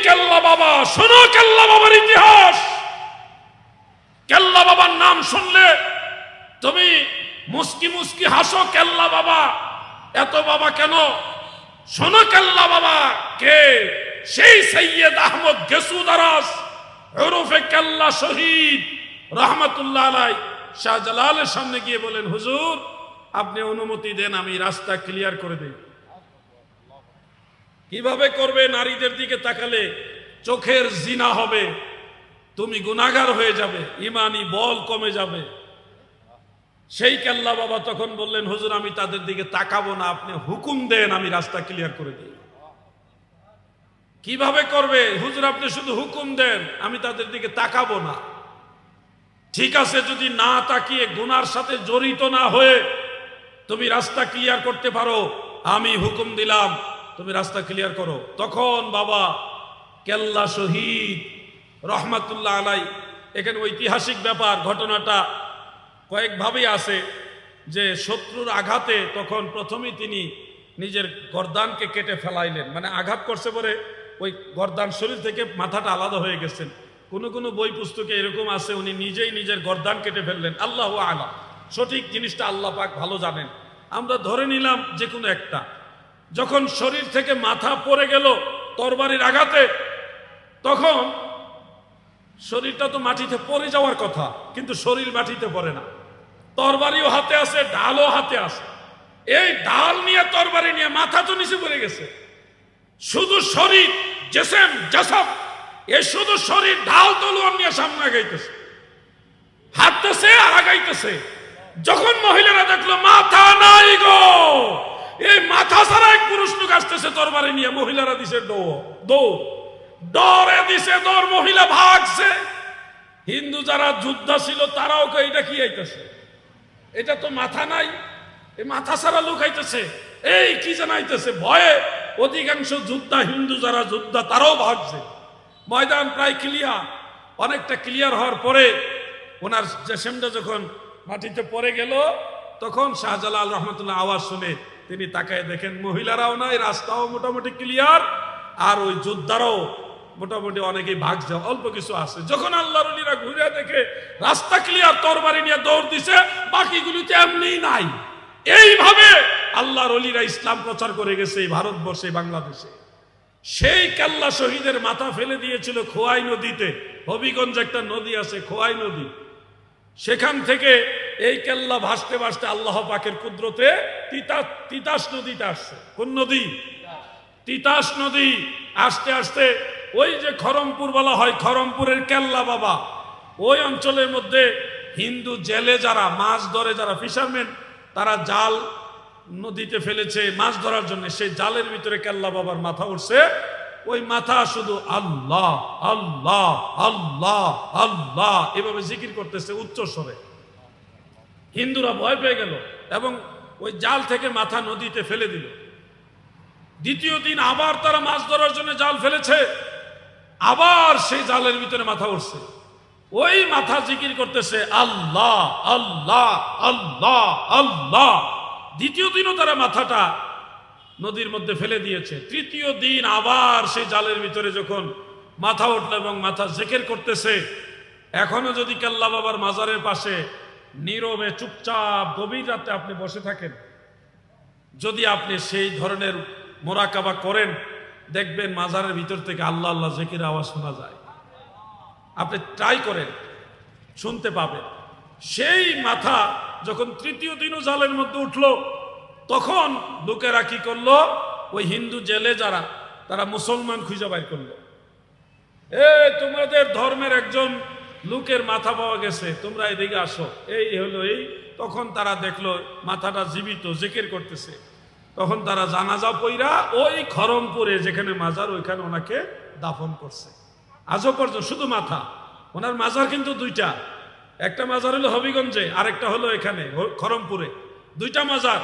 কেল্লা বাবা, শোনো কেল্লা বাবার ইতিহাস। কেল্লা বাবার নাম শুনলে তুমি মুস্কি মুস্কি হাসো। কেল্লা বাবা, এত বাবা কেন? শোনো কেল্লা বাবা কে? সেই সৈয়দ আহমদ গেসুদারাস ওরফে কেল্লা শহীদ রহমাতুল্লাহ আলাই শাহজালালের সামনে গিয়ে বলেন, হুজুর আপনি অনুমতি দেন আমি রাস্তা ক্লিয়ার করে দেই। কিভাবে করবে? নারীদের দিকে তাকালে চোখের জিনা হবে, তুমি গুনাহগার হয়ে যাবে, ইমানি বল কমে যাবে। সেই কেল্লা বাবা তখন বললেন, হুজুর আমি তাদের দিকে তাকাবো না, আপনি হুকুম দেন আমি রাস্তা ক্লিয়ার করে দিই। কিভাবে করবে? হুজুর আপনি শুধু হুকুম দেন, আমি তাদের দিকে তাকাবো না। ঠিক আছে, যদি না তাকিয়ে গুনার সাথে জড়িত না হয়ে তুমি রাস্তা ক্লিয়ার করতে পারো, আমি হুকুম দিলাম তুমি রাস্তা ক্লিয়ার করো। তখন বাবা কেল্লা শহীদ রহমাতুল্লাহ আলাই, এখানে ঐতিহাসিক ব্যাপার, ঘটনাটা কয়েকভাবেই আছে যে শত্রুর আঘাতে তখন প্রথমেই তিনি নিজের গর্দানকে কেটে ফেলাইলেন, মানে আঘাত করছে পরে ওই গর্দান শরীর থেকে মাথাটা আলাদা হয়ে গেছেন। কোন কোন বই পুস্তকে এরকম আছে উনি নিজেই নিজের গর্দান কেটে ফেললেন। আল্লাহু আলাম, সঠিক জিনিসটা আল্লাহ পাক ভালো জানেন। আমরা ধরে নিলাম যে কোনো একটা। যখন শরীর থেকে মাথা পড়ে গেল তরবারির আঘাতে, তখন শরীরটা তো মাটিতে পড়ে যাওয়ার কথা, কিন্তু শরীর মাটিতে পড়ে না। তরবারিও হাতে আছে, ঢালও হাতে আছে। এই ঢাল নিয়ে তরবারি নিয়ে মাথা তো নিচে পড়ে গেছে, শুধু শরীর জেসেম জাসাব, এই শুধু শরীর ঢাল তলোয়ার নিয়ে সামনে আগাইতেছে, হাঁটতেছে আর আগাইতেছে। যখন মহিলারা দেখলো মাথা নাই গো, এই মাথা ছাড়া এক পুরুষ লোক আসতেছে তরবারি নিয়ে, মহিলারা দিছে দৌড়, ডরে দিছে দৌড়, মহিলা ভাগছে। হিন্দু যারা যোদ্ধা ছিল তারাও এটা কি আইতেছে, এটা তো মাথা নাই, এই মাথা ছাড়া লোক আইতেছে, এই কি জানাইতেছে। ভয়ে অধিকাংশ যোদ্ধা, হিন্দু যারা যোদ্ধা তারাও ভাগছে। ময়দান প্রায় ক্লিয়ার, অনেকটা ক্লিয়ার হওয়ার পরে ওনার জেসেমটা যখন মাটিতে পড়ে গেল, তখন শাহজালাল রহমতুল্লাহ আওয়াজ শুনে তিনি তাকায় দেখেন মহিলারাও নাই, রাস্তাও মোটামুটি ক্লিয়ার, আর ওই যোদ্ধারাও মোটামুটি অনেকেই ভাগছে, অল্প কিছু আছে। যখন আল্লাহর ওলিরা ঘুরে দেখে রাস্তা ক্লিয়ার, তরবারি নিয়ে দৌড় দিছে, বাকিগুলিতে এমনি নাই। এইভাবে আল্লাহর ওলিরা ইসলাম প্রচার করে গেছে এই ভারতবর্ষে, বাংলাদেশে। সেই কেল্লা শহীদের মাথা ফেলে দিয়েছিল খোয়াই নদীতে। হবিগঞ্জ একটা নদী আছে খোয়াই নদী, সেখান থেকে এই কেল্লা ভাসতে ভাসতে আল্লাহ পাকের কুদরতে তিতাস নদীতে আসছে। কোন নদী? তিতাস নদী। আসতে আসতে ওই যে খরমপুর বলা হয়, খরমপুরের কেল্লা বাবা, ওই অঞ্চলের মধ্যে হিন্দু জেলে যারা মাছ ধরে, যারা ফিশারম্যান, তারা জাল নদীতে ফেলেছে মাছ ধরার জন্য, সেই জালের ভিতরে কেল্লা বাবার মাথা উঠছে। ওই মাথা শুধু আল্লাহ আল্লাহ আল্লাহ আল্লাহ এভাবে জিকির করতেছে উচ্চ স্বরে। হিন্দুরা ভয় পেয়ে গেল এবং ওই জাল থেকে মাথা নদীতে ফেলে দিল। দ্বিতীয় দিন আবার তারা মাছ ধরার জন্য জাল ফেলেছে, আবার সেই জালের ভিতরে মাথা উঠছে। ওই মাথা জিকির করতেছে আল্লাহ আল্লাহ আল্লাহ আল্লাহ। দ্বিতীয় দিনও তারা মাথাটা নদীর মধ্যে ফেলে দিয়েছে। তৃতীয় দিন আবার সেই জালের ভিতরে যখন মাথা উঠল এবং মাথা জিকির করতেছে, এখনো যদি কেল্লা বাবার মাজারের পাশে নীরবে চুপচাপ গভীর রাতে আপনি বসে থাকেন, যদি আপনি সেই ধরনের মোরাকাবা করেন, দেখবেন মাজারের ভিতর থেকে আল্লাহ আল্লাহ জিকির আওয়াজ শোনা যায়। আপনি ট্রাই করেন, শুনতে পাবেন। সেই মাথা যখন তৃতীয় দিনও জালের মধ্যে উঠলো, তখন লোকেরা কি করলো, ওই হিন্দু জেলে যারা, তারা মুসলমান খুঁজে বাইর করলো। তোমাদের ধর্মের একজন লোকের মাথা পাওয়া গেছে, তোমরা এদিকে আসো। এই হলো এই। তখন তারা দেখলো মাথাটা জীবিত, জিকির করতেছে। তখন তারা জানাজা পইরা ওই খরমপুরে যেখানে মাজার, ওইখানে ওনাকে দাফন করছে। আজও পর্যন্ত শুধু মাথা। ওনার মাজার কিন্তু দুইটা, একটা মাজার হলো হবিগঞ্জে, আরেকটা হলো এখানে খরমপুরে। দুইটা মাজার।